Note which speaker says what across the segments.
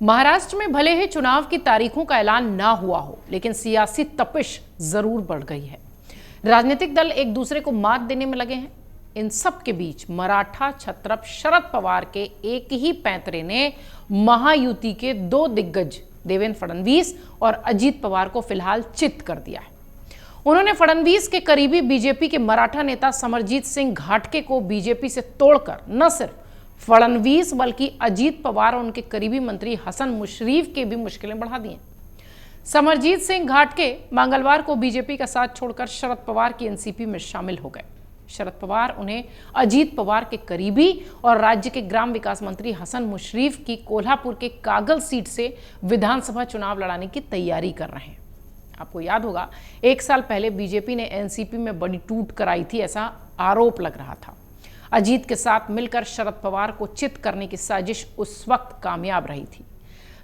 Speaker 1: महाराष्ट्र में भले ही चुनाव की तारीखों का ऐलान ना हुआ हो, लेकिन सियासी तपिश जरूर बढ़ गई है। राजनीतिक दल एक दूसरे को मात देने में लगे हैं। इन सब के बीच मराठा छत्रप शरद पवार के एक ही पैंतरे ने महायुति के दो दिग्गज देवेंद्र फडणवीस और अजीत पवार को फिलहाल चित कर दिया है। उन्होंने फडणवीस के करीबी बीजेपी के मराठा नेता समरजीत सिंह घाटके को बीजेपी से तोड़कर न सिर्फ फडणवीस बल्कि अजीत पवार और उनके करीबी मंत्री हसन मुशर्रफ के भी मुश्किलें बढ़ा दी हैं। समरजीत सिंह घाटके मंगलवार को बीजेपी का साथ छोड़कर शरद पवार की एनसीपी में शामिल हो गए। शरद पवार उन्हें अजीत पवार के करीबी और राज्य के ग्राम विकास मंत्री हसन मुशर्रफ की कोल्हापुर के कागल सीट से विधानसभा चुनाव लड़ाने की तैयारी कर रहे हैं। आपको याद होगा, एक साल पहले बीजेपी ने एनसीपी में बड़ी टूट कराई थी, ऐसा आरोप लग रहा था। अजीत के साथ मिलकर शरद पवार को चित करने की साजिश उस वक्त कामयाब रही थी।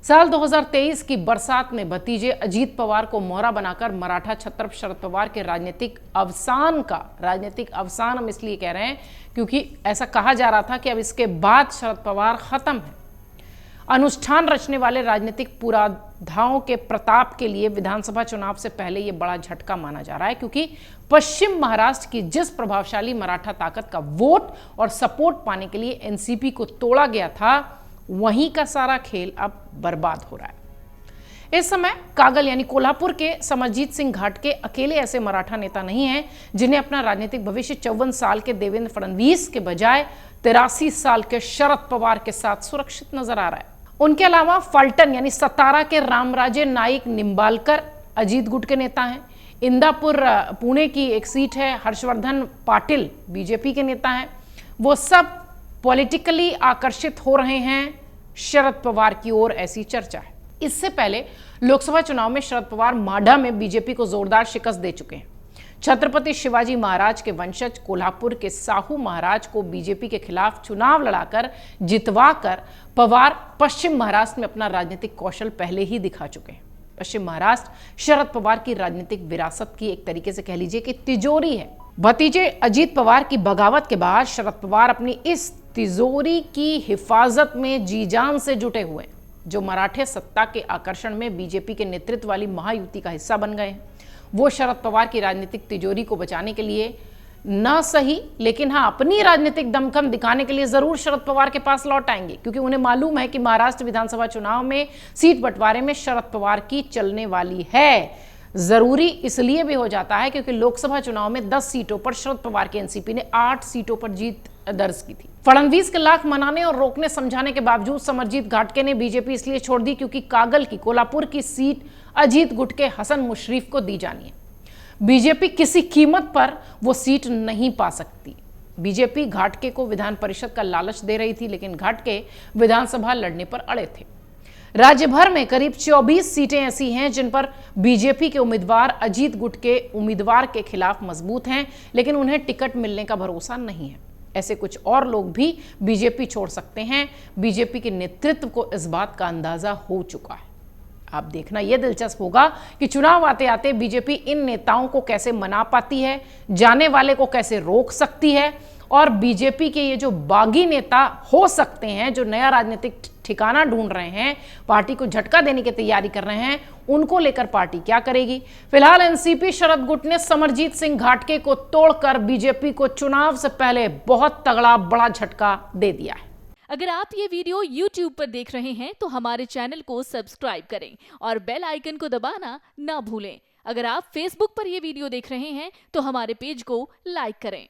Speaker 1: साल 2023 की बरसात में भतीजे अजीत पवार को मोहरा बनाकर मराठा छत्रप शरद पवार के राजनीतिक अवसान हम इसलिए कह रहे हैं क्योंकि ऐसा कहा जा रहा था कि अब इसके बाद शरद पवार खत्म है। अनुष्ठान रचने वाले राजनीतिक पुराधाओं के प्रताप के लिए विधानसभा चुनाव से पहले यह बड़ा झटका माना जा रहा है, क्योंकि पश्चिम महाराष्ट्र की जिस प्रभावशाली मराठा ताकत का वोट और सपोर्ट पाने के लिए एनसीपी को तोड़ा गया था, वहीं का सारा खेल अब बर्बाद हो रहा है। इस समय कागल यानी कोल्हापुर के समरजीत सिंह घाटके अकेले ऐसे मराठा नेता नहीं हैं जिन्हें अपना राजनीतिक भविष्य 54 साल के देवेंद्र फडणवीस के बजाय 83 साल के शरद पवार के साथ सुरक्षित नजर आ रहा है। उनके अलावा फलटन यानी सतारा के रामराजे नाईक निंबालकर अजीत गुट के नेता हैं। इंदापुर पुणे की एक सीट है, हर्षवर्धन पाटिल बीजेपी के नेता हैं। वो सब पॉलिटिकली आकर्षित हो रहे हैं शरद पवार की ओर, ऐसी चर्चा है। इससे पहले लोकसभा चुनाव में शरद पवार माढा में बीजेपी को जोरदार शिकस्त दे चुके हैं। छत्रपति शिवाजी महाराज के वंशज कोल्हापुर के साहू महाराज को बीजेपी के खिलाफ चुनाव लड़ाकर जितवाकर पवार पश्चिम महाराष्ट्र में अपना राजनीतिक कौशल पहले ही दिखा चुके हैं। पश्चिम महाराष्ट्र शरद पवार की राजनीतिक विरासत की एक तरीके से कह लीजिए कि तिजोरी है। भतीजे अजीत पवार की बगावत के बाद शरद पवार अपनी इस तिजोरी की हिफाजत में जी जान से जुटे हुए हैं, जो मराठे सत्ता के आकर्षण में बीजेपी के नेतृत्व वाली महायुति का हिस्सा बन गए हैं। वो शरद पवार की राजनीतिक तिजोरी को बचाने के लिए न सही, लेकिन हाँ, अपनी राजनीतिक दमखम दिखाने के लिए जरूर शरद पवार के पास लौट आएंगे, क्योंकि उन्हें मालूम है कि महाराष्ट्र विधानसभा चुनाव में सीट बंटवारे में शरद पवार की चलने वाली है। जरूरी इसलिए भी हो जाता है क्योंकि लोकसभा चुनाव में 10 सीटों पर शरद पवार की एनसीपी ने 8 सीटों पर जीत दर्ज की थी। फडणवीस के लाख मनाने और रोकने समझाने के बावजूद समरजीत घाटके ने बीजेपी इसलिए छोड़ दी क्योंकि कागल की कोल्हापुर की सीट अजीत गुट के हसन मुशर्रफ को दी जानी है। बीजेपी किसी कीमत पर वो सीट नहीं पा सकती। बीजेपी घाटके को विधान परिषद का लालच दे रही थी, लेकिन घाटके विधानसभा लड़ने पर अड़े थे। राज्य भर में करीब 24 सीटें ऐसी हैं जिन पर बीजेपी के उम्मीदवार अजीत गुट के उम्मीदवार के खिलाफ मजबूत हैं, लेकिन उन्हें टिकट मिलने का भरोसा नहीं है। ऐसे कुछ और लोग भी बीजेपी छोड़ सकते हैं। बीजेपी के नेतृत्व को इस बात का अंदाजा हो चुका है। आप देखना यह दिलचस्प होगा कि चुनाव आते आते बीजेपी इन नेताओं को कैसे मना पाती है, जाने वाले को कैसे रोक सकती है, और बीजेपी के ये जो बागी नेता हो सकते हैं, जो नया राजनीतिक ठिकाना ढूंढ रहे हैं, पार्टी को झटका देने की तैयारी कर रहे हैं, उनको लेकर पार्टी क्या करेगी। फिलहाल एनसीपी शरद गुट ने समरजीत सिंह घाटके को तोड़कर बीजेपी को चुनाव से पहले बहुत तगड़ा बड़ा झटका दे दिया है।
Speaker 2: अगर आप ये वीडियो YouTube पर देख रहे हैं तो हमारे चैनल को सब्सक्राइब करें और बेल आइकन को दबाना ना भूलें। अगर आप Facebook पर ये वीडियो देख रहे हैं तो हमारे पेज को लाइक करें।